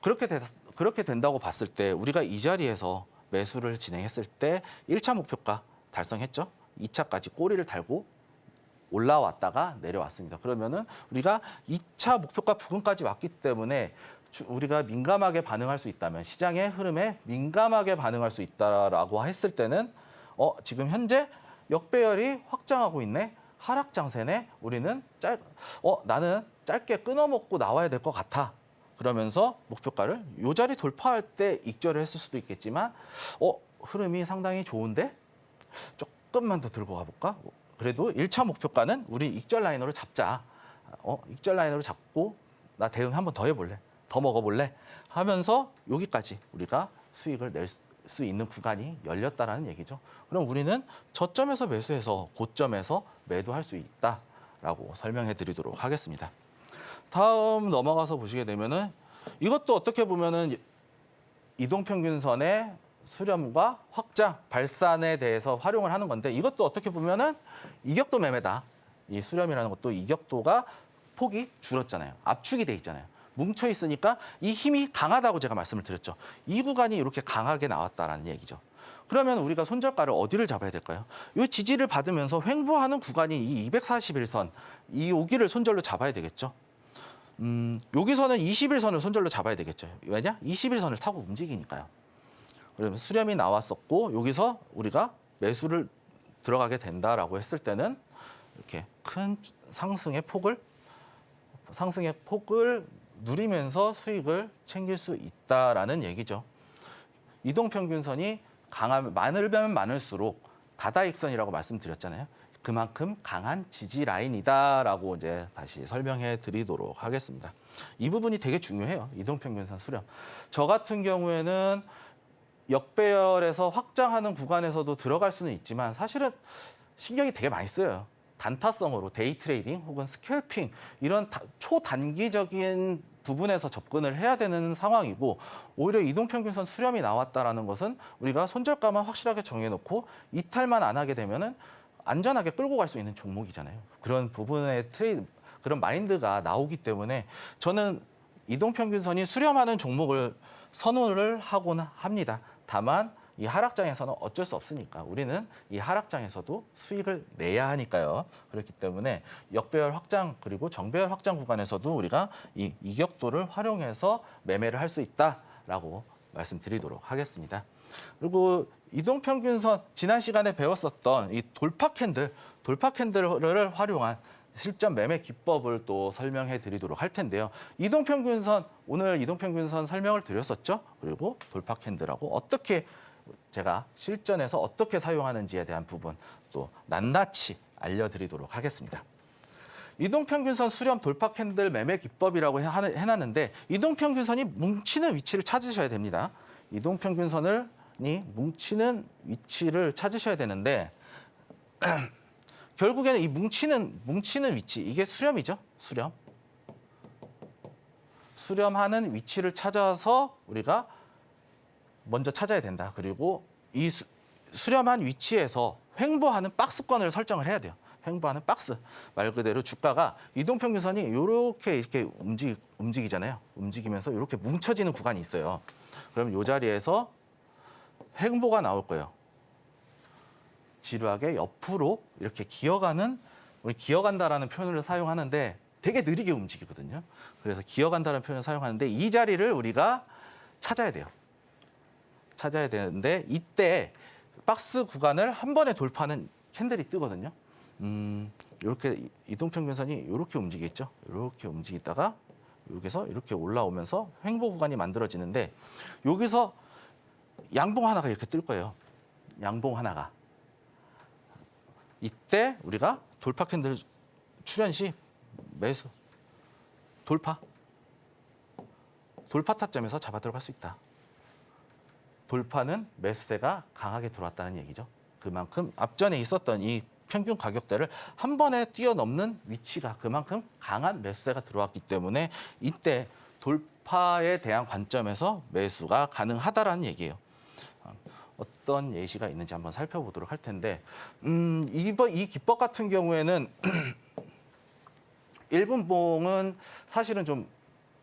그렇게 된다고 봤을 때 우리가 이 자리에서 매수를 진행했을 때 1차 목표가 달성했죠. 2차까지 꼬리를 달고 올라왔다가 내려왔습니다. 그러면은 우리가 2차 목표가 부근까지 왔기 때문에 우리가 민감하게 반응할 수 있다면 시장의 흐름에 민감하게 반응할 수 있다라고 했을 때는 지금 현재 역배열이 확장하고 있네. 하락 장세네. 우리는 나는 짧게 끊어먹고 나와야 될 것 같아. 그러면서 목표가를 이 자리 돌파할 때 익절을 했을 수도 있겠지만 흐름이 상당히 좋은데 조금만 더 들고 가볼까? 그래도 1차 목표가는 우리 익절 라인으로 잡자. 익절 라인으로 잡고 나 대응 한번 더 해볼래? 더 먹어볼래? 하면서 여기까지 우리가 수익을 낼 수 있는 구간이 열렸다라는 얘기죠. 그럼 우리는 저점에서 매수해서 고점에서 매도할 수 있다라고 설명해 드리도록 하겠습니다. 다음 넘어가서 보시게 되면은 이것도 어떻게 보면은 이동평균선의 수렴과 확장, 발산에 대해서 활용을 하는 건데 이것도 어떻게 보면은 이격도 매매다. 이 수렴이라는 것도 이격도가 폭이 줄었잖아요. 압축이 돼 있잖아요. 뭉쳐 있으니까 이 힘이 강하다고 제가 말씀을 드렸죠. 이 구간이 이렇게 강하게 나왔다라는 얘기죠. 그러면 우리가 손절가를 어디를 잡아야 될까요? 이 지지를 받으면서 횡보하는 구간이 이 241선, 이 여기를 손절로 잡아야 되겠죠. 여기서는 21선을 손절로 잡아야 되겠죠. 왜냐? 21선을 타고 움직이니까요. 그러면 수렴이 나왔었고 여기서 우리가 매수를 들어가게 된다라고 했을 때는 이렇게 큰 상승의 폭을 누리면서 수익을 챙길 수 있다라는 얘기죠. 이동평균선이 많으면 많을수록 다다익선이라고 말씀드렸잖아요. 그만큼 강한 지지 라인이다라고 이제 다시 설명해 드리도록 하겠습니다. 이 부분이 되게 중요해요. 이동평균선 수렴. 저 같은 경우에는 역배열에서 확장하는 구간에서도 들어갈 수는 있지만 사실은 신경이 되게 많이 쓰여요. 단타성으로 데이 트레이딩 혹은 스캘핑 이런 초단기적인 부분에서 접근을 해야 되는 상황이고 오히려 이동평균선 수렴이 나왔다라는 것은 우리가 손절가만 확실하게 정해놓고 이탈만 안 하게 되면은 안전하게 끌고 갈 수 있는 종목이잖아요. 그런 부분의 그런 마인드가 나오기 때문에 저는 이동평균선이 수렴하는 종목을 선호를 하곤 합니다. 다만 이 하락장에서는 어쩔 수 없으니까 우리는 이 하락장에서도 수익을 내야 하니까요. 그렇기 때문에 역배열 확장 그리고 정배열 확장 구간에서도 우리가 이 이격도를 활용해서 매매를 할 수 있다라고 말씀드리도록 하겠습니다. 그리고 이동평균선 지난 시간에 배웠었던 이 돌파 캔들을 활용한 실전 매매 기법을 또 설명해 드리도록 할 텐데요. 오늘 이동평균선 설명을 드렸었죠. 그리고 돌파 캔들하고 어떻게 제가 실전에서 어떻게 사용하는지에 대한 부분 또 낱낱이 알려드리도록 하겠습니다. 이동평균선 수렴 돌파 캔들 매매 기법이라고 해놨는데 이동평균선이 뭉치는 위치를 찾으셔야 됩니다. 이동평균선이 뭉치는 위치를 찾으셔야 되는데 결국에는 이 뭉치는 위치 이게 수렴이죠. 수렴하는 위치를 찾아서 우리가 먼저 찾아야 된다. 그리고 이 수렴한 위치에서 횡보하는 박스권을 설정을 해야 돼요. 횡보하는 박스. 말 그대로 주가가 이동평균선이 이렇게 움직이잖아요. 움직이면서 이렇게 뭉쳐지는 구간이 있어요. 그럼 이 자리에서 횡보가 나올 거예요. 지루하게 옆으로 이렇게 우리 기어간다라는 표현을 사용하는데 되게 느리게 움직이거든요. 그래서 기어간다는 표현을 사용하는데 이 자리를 우리가 찾아야 돼요. 찾아야 되는데 이때 박스 구간을 한 번에 돌파하는 캔들이 뜨거든요. 이렇게 이동평균선이 이렇게 움직이겠죠. 이렇게 움직이다가 여기서 이렇게 올라오면서 횡보 구간이 만들어지는데 여기서 양봉 하나가 이렇게 뜰 거예요. 양봉 하나가. 이때 우리가 돌파 캔들 출현 시 매수, 돌파 타점에서 잡아 들어갈 수 있다. 돌파는 매수세가 강하게 들어왔다는 얘기죠. 그만큼 앞전에 있었던 이 평균 가격대를 한 번에 뛰어넘는 위치가 그만큼 강한 매수세가 들어왔기 때문에 이때 돌파에 대한 관점에서 매수가 가능하다라는 얘기예요. 어떤 예시가 있는지 한번 살펴보도록 할 텐데 이 기법 같은 경우에는 1분봉은 사실은 좀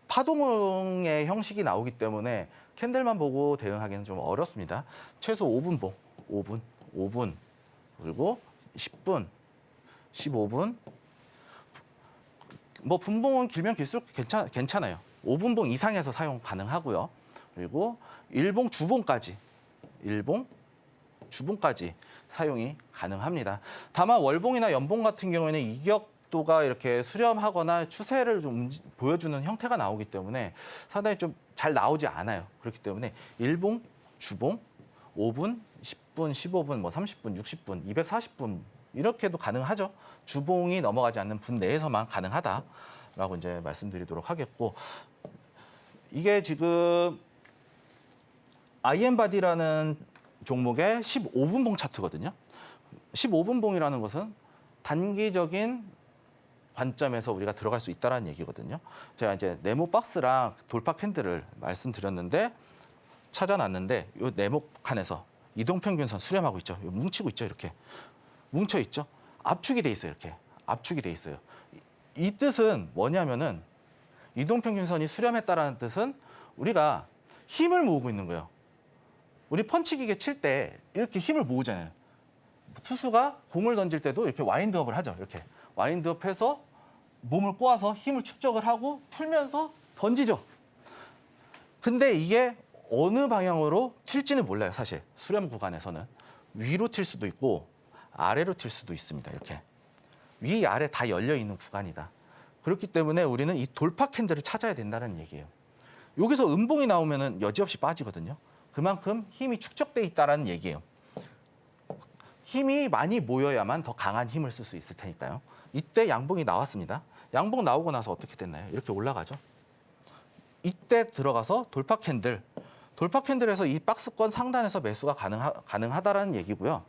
파동의 형식이 나오기 때문에 캔들만 보고 대응하기는 좀 어렵습니다. 최소 5분봉, 5분, 그리고 10분, 15분. 뭐 분봉은 길면 길수록 괜찮아요. 5분봉 이상에서 사용 가능하고요. 그리고 일봉, 주봉까지 사용이 가능합니다. 다만 월봉이나 연봉 같은 경우에는 이격도가 이렇게 수렴하거나 추세를 좀 보여주는 형태가 나오기 때문에 상당히 좀 잘 나오지 않아요. 그렇기 때문에 일봉, 주봉, 5분, 10분, 15분, 뭐 30분, 60분, 240분 이렇게도 가능하죠. 주봉이 넘어가지 않는 분 내에서만 가능하다라고 이제 말씀드리도록 하겠고 이게 지금 IM바디라는 종목의 15분봉 차트거든요. 15분봉이라는 것은 단기적인 관점에서 우리가 들어갈 수 있다는 얘기거든요. 제가 이제 네모 박스랑 돌파 캔들을 말씀드렸는데 찾아놨는데 이 네모 칸에서 이동평균선 수렴하고 있죠. 뭉치고 있죠. 이렇게 뭉쳐 있죠. 압축이 돼 있어요. 이렇게 압축이 돼 있어요. 이 뜻은 뭐냐면은 이동평균선이 수렴했다라는 뜻은 우리가 힘을 모으고 있는 거예요. 우리 펀치기계 칠 때 이렇게 힘을 모으잖아요. 투수가 공을 던질 때도 이렇게 와인드업을 하죠. 이렇게 와인드업해서 몸을 꼬아서 힘을 축적을 하고 풀면서 던지죠. 근데 이게 어느 방향으로 튈지는 몰라요. 사실 수렴 구간에서는 위로 튈 수도 있고 아래로 튈 수도 있습니다. 이렇게 위, 아래 다 열려 있는 구간이다. 그렇기 때문에 우리는 이 돌파 캔들을 찾아야 된다는 얘기예요. 여기서 음봉이 나오면은 여지없이 빠지거든요. 그만큼 힘이 축적돼 있다라는 얘기예요. 힘이 많이 모여야만 더 강한 힘을 쓸 수 있을 테니까요. 이때 양봉이 나왔습니다. 양봉 나오고 나서 어떻게 됐나요? 이렇게 올라가죠. 이때 들어가서 돌파 캔들에서 이 박스권 상단에서 매수가 가능하다라는 얘기고요.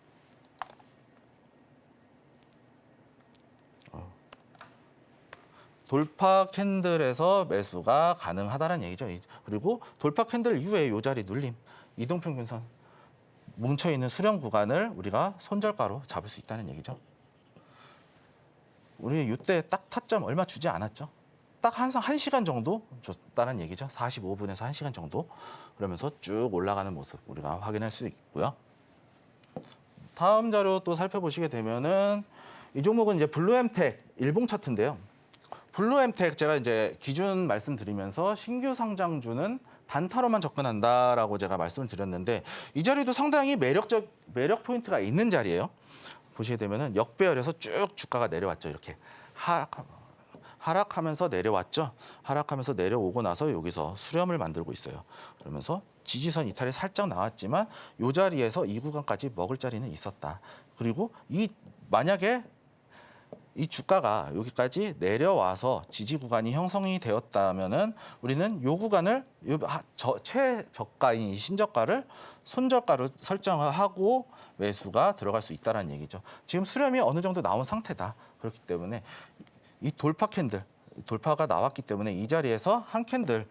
돌파 캔들에서 매수가 가능하다는 얘기죠. 그리고 돌파 캔들 이후에 이 자리 눌림, 이동평균선 뭉쳐있는 수렴 구간을 우리가 손절가로 잡을 수 있다는 얘기죠. 우리 이때 딱 타점 얼마 주지 않았죠. 딱 항상 1시간 정도 줬다는 얘기죠. 45분에서 1시간 정도. 그러면서 쭉 올라가는 모습 우리가 확인할 수 있고요. 다음 자료 또 살펴보시게 되면은 이 종목은 이제 블루엠텍 일봉 차트인데요. 블루엠텍 제가 이제 기준 말씀드리면서 신규 상장주는 단타로만 접근한다라고 제가 말씀을 드렸는데 이 자리도 상당히 매력 포인트가 있는 자리예요. 보시게 되면은 역배열에서 쭉 주가가 내려왔죠. 이렇게 하락하면서 내려왔죠. 하락하면서 내려오고 나서 여기서 수렴을 만들고 있어요. 그러면서 지지선 이탈이 살짝 나왔지만 이 자리에서 이 구간까지 먹을 자리는 있었다. 그리고 만약에 이 주가가 여기까지 내려와서 지지 구간이 형성이 되었다면은 우리는 이 구간을 최저가인 신저가를 손절가로 설정하고 매수가 들어갈 수 있다는 얘기죠. 지금 수렴이 어느 정도 나온 상태다. 그렇기 때문에 이 돌파가 나왔기 때문에 이 자리에서 한 캔들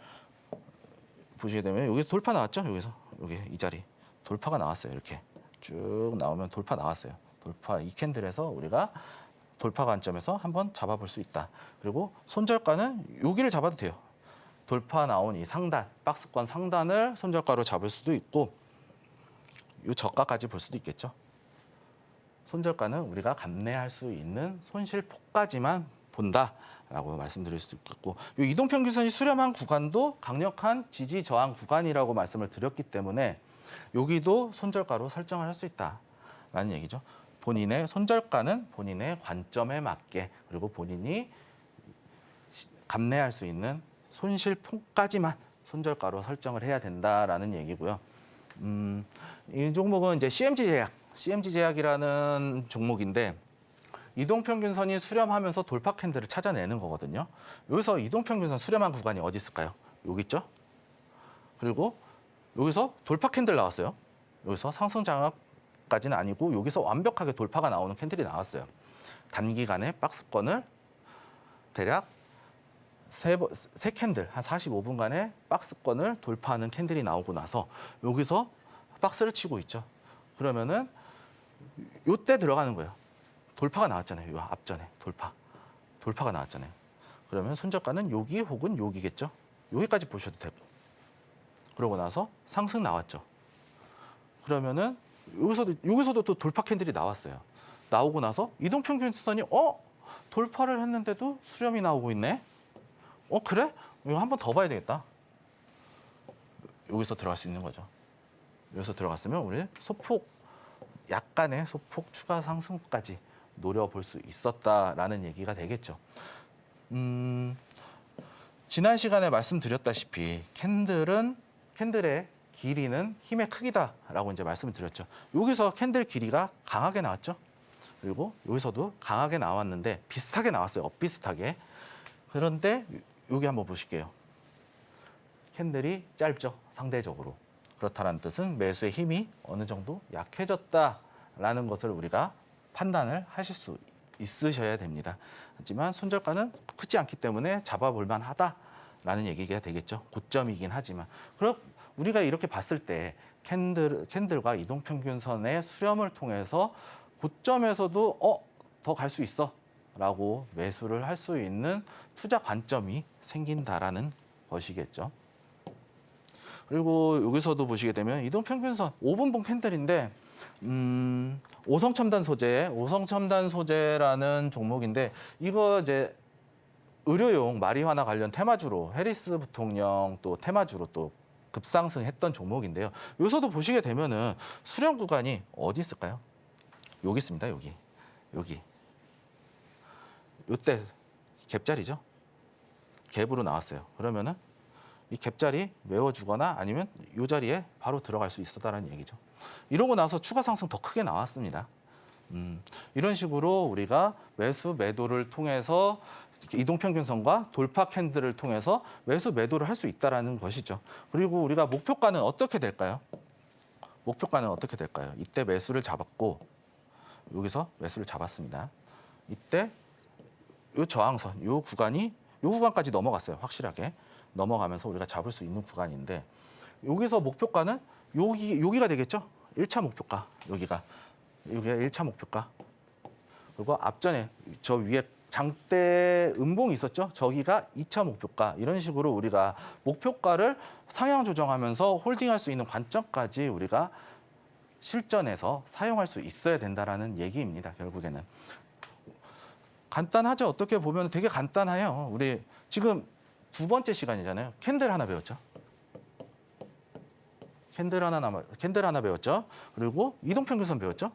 보시게 되면 여기서 돌파 나왔죠. 여기 이 자리 돌파가 나왔어요. 이렇게 쭉 나오면 돌파 나왔어요. 돌파 이 캔들에서 우리가 돌파 관점에서 한번 잡아볼 수 있다. 그리고 손절가는 여기를 잡아도 돼요. 돌파 나온 이 상단, 박스권 상단을 손절가로 잡을 수도 있고 이 저가까지 볼 수도 있겠죠. 손절가는 우리가 감내할 수 있는 손실폭까지만 본다라고 말씀드릴 수 있겠고 이 이동평균선이 수렴한 구간도 강력한 지지 저항 구간이라고 말씀을 드렸기 때문에 여기도 손절가로 설정을 할 수 있다라는 얘기죠. 본인의 손절가는 본인의 관점에 맞게 그리고 본인이 감내할 수 있는 손실폭까지만 손절가로 설정을 해야 된다라는 얘기고요. 이 종목은 이제 CMG 제약이라는 종목인데 이동평균선이 수렴하면서 돌파 캔들을 찾아내는 거거든요. 여기서 이동평균선 수렴한 구간이 어디 있을까요? 여기 있죠. 그리고 여기서 돌파 캔들 나왔어요. 여기서 상승 장악까지는 아니고 여기서 완벽하게 돌파가 나오는 캔들이 나왔어요. 단기간에 박스권을 대략 세 캔들, 한 45분간의 박스권을 돌파하는 캔들이 나오고 나서 여기서 박스를 치고 있죠. 그러면은 요때 들어가는 거예요. 돌파가 나왔잖아요. 요 앞전에 돌파가 나왔잖아요. 그러면 손절가는 여기 혹은 여기겠죠. 여기까지 보셔도 되고. 그러고 나서 상승 나왔죠. 그러면은 여기서도 또 돌파 캔들이 나왔어요. 나오고 나서 이동평균선이 돌파를 했는데도 수렴이 나오고 있네. 그래? 이거 한 번 더 봐야 되겠다. 여기서 들어갈 수 있는 거죠. 여기서 들어갔으면 우리 약간의 소폭 추가 상승까지 노려볼 수 있었다라는 얘기가 되겠죠. 지난 시간에 말씀드렸다시피 캔들의 길이는 힘의 크기다라고 이제 말씀을 드렸죠. 여기서 캔들 길이가 강하게 나왔죠. 그리고 여기서도 강하게 나왔는데 비슷하게 나왔어요. 엇비슷하게. 그런데 여기 한번 보실게요. 캔들이 짧죠. 상대적으로. 그렇다는 뜻은 매수의 힘이 어느 정도 약해졌다라는 것을 우리가 판단을 하실 수 있으셔야 됩니다. 하지만 손절가는 크지 않기 때문에 잡아볼 만하다라는 얘기가 되겠죠. 고점이긴 하지만. 그럼 우리가 이렇게 봤을 때 캔들과 이동평균선의 수렴을 통해서 고점에서도 더 갈 수 있어 라고 매수를 할 수 있는 투자 관점이 생긴다라는 것이겠죠. 그리고 여기서도 보시게 되면 이동평균선 5분봉 캔들인데 오성첨단 소재라는 종목인데 이거 이제 의료용 마리화나 관련 테마주로 해리스 부통령 또 테마주로 또 급상승했던 종목인데요. 여기서도 보시게 되면은 수렴 구간이 어디 있을까요? 여기 있습니다. 여기. 요때 갭자리죠. 갭으로 나왔어요. 그러면은 이 갭자리 메워주거나 아니면 이 자리에 바로 들어갈 수 있었다는 얘기죠. 이러고 나서 추가 상승 더 크게 나왔습니다. 이런 식으로 우리가 매수 매도를 통해서 이동평균선과 돌파 캔들을 통해서 매수 매도를 할 수 있다는 것이죠. 그리고 우리가 목표가는 어떻게 될까요? 이때 매수를 잡았고 여기서 매수를 잡았습니다. 이때 이 저항선, 이 구간까지 넘어갔어요. 확실하게 넘어가면서 우리가 잡을 수 있는 구간인데 여기서 목표가는 여기가 되겠죠. 1차 목표가 여기가 1차 목표가. 그리고 앞전에 저 위에 장대 음봉이 있었죠. 저기가 2차 목표가. 이런 식으로 우리가 목표가를 상향 조정하면서 홀딩할 수 있는 관점까지 우리가 실전에서 사용할 수 있어야 된다라는 얘기입니다. 결국에는. 간단하죠. 어떻게 보면 되게 간단해요. 우리 지금 2번째 시간이잖아요. 캔들 하나 배웠죠. 캔들 하나 배웠죠. 그리고 이동평균선 배웠죠.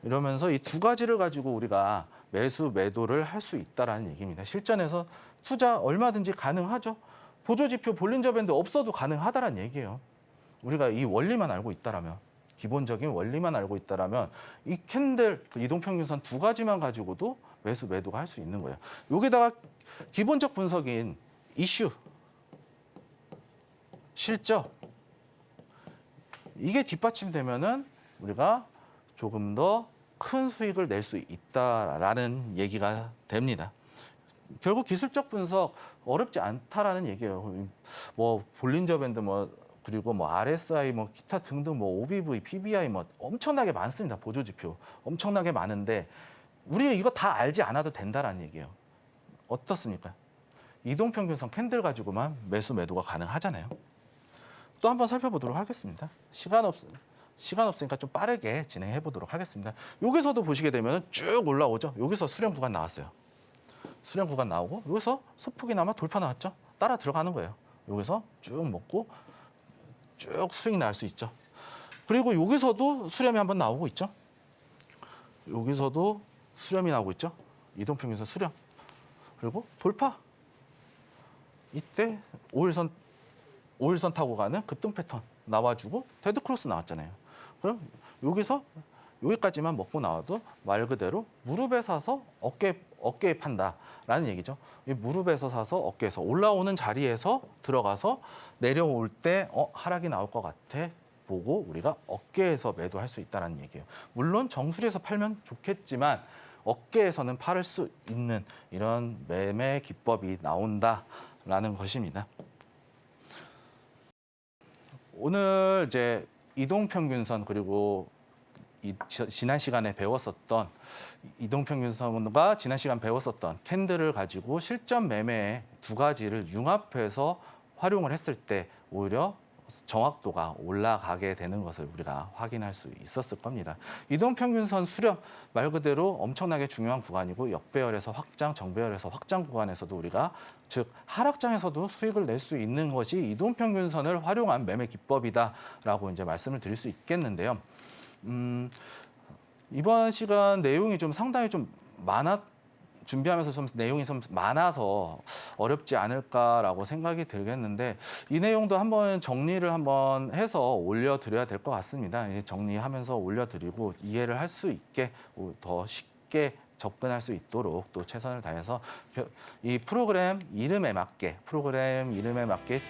이러면서 이 두 가지를 가지고 우리가 매수 매도를 할 수 있다라는 얘기입니다. 실전에서 투자 얼마든지 가능하죠. 보조지표 볼린저 밴드 없어도 가능하다라는 얘기예요. 우리가 이 원리만 알고 있다라면, 기본적인 원리만 알고 있다라면 이 캔들, 이동평균선 두 가지만 가지고도 매수 매도가 할 수 있는 거예요. 여기다가 기본적 분석인 이슈, 실적 이게 뒷받침되면은 우리가 조금 더 큰 수익을 낼 수 있다라는 얘기가 됩니다. 결국 기술적 분석 어렵지 않다라는 얘기예요. 뭐 볼린저 밴드 그리고 RSI 기타 등등 OBV, PBI 엄청나게 많습니다. 보조지표 엄청나게 많은데 우리가 이거 다 알지 않아도 된다라는 얘기예요. 어떻습니까? 이동평균선 캔들 가지고만 매수 매도가 가능하잖아요. 또 한번 살펴보도록 하겠습니다. 시간 없으니까 좀 빠르게 진행해 보도록 하겠습니다. 여기서도 보시게 되면 쭉 올라오죠. 여기서 수렴 구간 나왔어요. 수렴 구간 나오고 여기서 소폭이나마 돌파 나왔죠. 따라 들어가는 거예요. 여기서 쭉 먹고 쭉 수익 날 수 있죠. 그리고 여기서도 수렴이 한번 나오고 있죠. 여기서도 수렴이 나오고 있죠. 이동평균선 수렴. 그리고 돌파. 이때 5일선 타고 가는 급등 패턴 나와주고 데드크로스 나왔잖아요. 그럼 여기서 여기까지만 먹고 나와도 말 그대로 무릎에 사서 어깨에 판다라는 얘기죠. 이 무릎에서 사서 어깨에서 올라오는 자리에서 들어가서 내려올 때 하락이 나올 것 같아 보고 우리가 어깨에서 매도할 수 있다는 얘기예요. 물론 정수리에서 팔면 좋겠지만 어깨에서는 팔을 수 있는 이런 매매 기법이 나온다라는 것입니다. 오늘 이제 이동평균선 그리고 지난 시간에 배웠었던 이동평균선과 지난 시간 배웠었던 캔들을 가지고 실전 매매 두 가지를 융합해서 활용을 했을 때 오히려 정확도가 올라가게 되는 것을 우리가 확인할 수 있었을 겁니다. 이동평균선 수렴 말 그대로 엄청나게 중요한 구간이고 역배열에서 확장, 정배열에서 확장 구간에서도 우리가 즉 하락장에서도 수익을 낼 수 있는 것이 이동평균선을 활용한 매매 기법이다라고 이제 말씀을 드릴 수 있겠는데요. 이번 시간 내용이 좀 상당히 좀 준비하면서 좀 내용이 좀 많아서 어렵지 않을까라고 생각이 들겠는데 이 내용도 한번 정리를 한번 해서 올려드려야 될 것 같습니다. 정리하면서 올려드리고 이해를 할 수 있게 더 쉽게 접근할 수 있도록 또 최선을 다해서 이 프로그램 이름에 맞게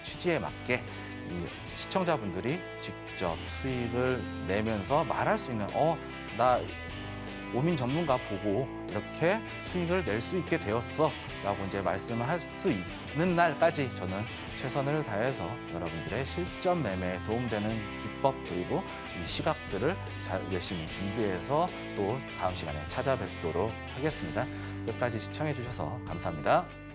취지에 맞게 이 시청자분들이 직접 수익을 내면서 말할 수 있는 나 오민 전문가 보고 이렇게 수익을 낼 수 있게 되었어 라고 이제 말씀을 할 수 있는 날까지 저는 최선을 다해서 여러분들의 실전 매매에 도움되는 기법 그리고 이 시각들을 열심히 준비해서 또 다음 시간에 찾아뵙도록 하겠습니다. 끝까지 시청해 주셔서 감사합니다.